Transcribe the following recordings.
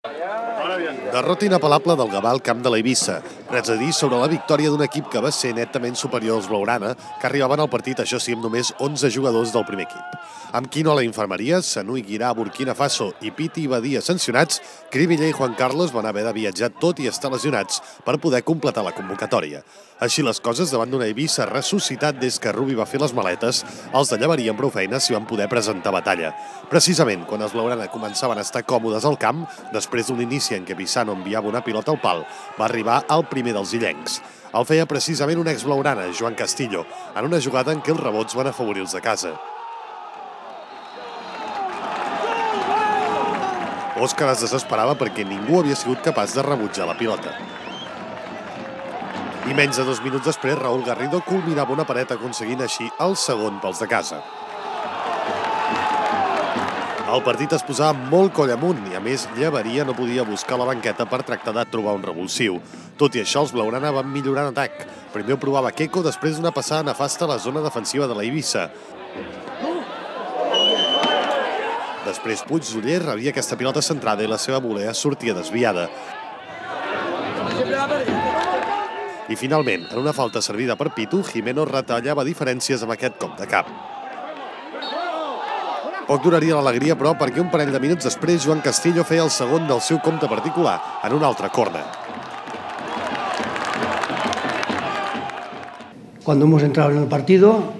Derrota inapel·lable del Gavà al camp de l'Eivissa. Res a dir sobre la victòria d'un equip que va ser netament superior als blaugrana, que arribaven al partit, això sí, amb només 11 jugadors del primer equip. Amb Quino a la infermeria, Sanui Guirà a Burkina Faso i Piti i Badia sancionats, Cribiller i Juan Carlos van haver de viatjar tot i estar lesionats per poder completar la convocatòria. Així les coses, davant d'una Eivissa ressuscitat des que Rubi va fer les maletes, els de Llaveria amb prou feines s'hi van poder presentar batalla. Precisament quan els blaugrana començaven a estar còmodes al camp, després d'un inici en què Bissano enviava una pilota al pal, va arribar el primer dels illencs. El feia precisament un ex-blaugrana, Joan Castillo, en una jugada en què els rebots van afavorir els de casa. Òscar es desesperava perquè ningú havia sigut capaç de rebutjar la pilota. I menys de 2 minuts després, Raúl Garrido culminava una paret aconseguint així el segon pels de casa. El partit es posava molt coll amunt i, a més, Llaveria no podia buscar la banqueta per tractar de trobar un revulsiu. Tot i això, els blaugrana van millorar en atac. Primer ho provava Queco, després d'una passada nefasta a la zona defensiva de l'Eivissa. Després Puigdoller rebia aquesta pilota centrada i la seva volea sortia desviada. I finalment, en una falta servida per Pitu, Jimeno retallava diferències amb aquest cop de cap. Poc duraria l'alegria, però, perquè un parell de minuts després Joan Castillo feia el segon del seu compte particular en un altre córner. Cuando hemos entrado en el partido,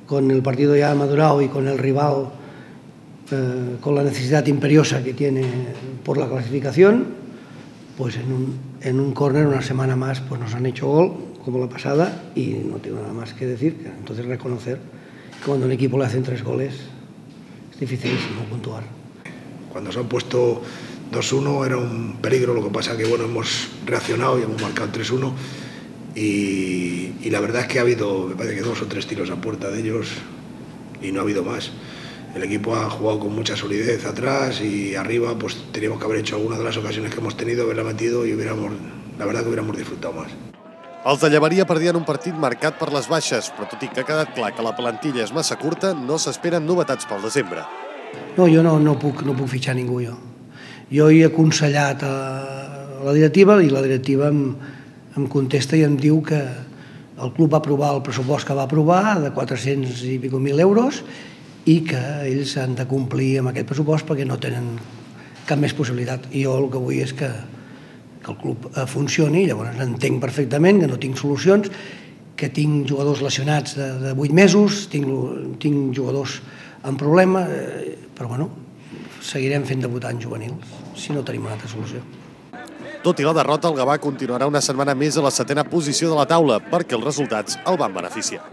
con el partido ya madurado y con el rival con la necesidad imperiosa que tiene por la clasificación, pues en un córner una semana más pues nos han hecho gol, como la pasada, y no tengo nada más que decir. Entonces reconocer que cuando un equipo le hacen 3 goles es dificilísimo puntuar. Cuando se han puesto 2-1 era un peligro, lo que pasa que bueno, hemos reaccionado y hemos marcado 3-1 y la verdad es que ha habido, me parece que 2 o 3 tiros a puerta de ellos y no ha habido más. El equipo ha jugado con mucha solidez atrás y arriba pues teníamos que haber hecho alguna de las ocasiones que hemos tenido, haberla metido y la verdad que hubiéramos disfrutado más. Els de Llaveria perdien un partit marcat per les baixes, però tot i que ha quedat clar que la plantilla és massa curta, no s'esperen novetats pel desembre. No, jo no puc fitxar ningú, jo. Jo he aconsellat a la directiva i la directiva em contesta i em diu que el club va aprovar el pressupost que va aprovar de 400 i escaig mil euros i que ells han de complir amb aquest pressupost perquè no tenen cap més possibilitat. I jo el que vull és que el club funcioni, llavors entenc perfectament que no tinc solucions, que tinc jugadors lesionats de 8 mesos, tinc jugadors amb problema, però bueno, seguirem fent debutants juvenils si no tenim una altra solució. Tot i la derrota, el Gavà continuarà una setmana més a la 7a posició de la taula perquè els resultats el van beneficiar.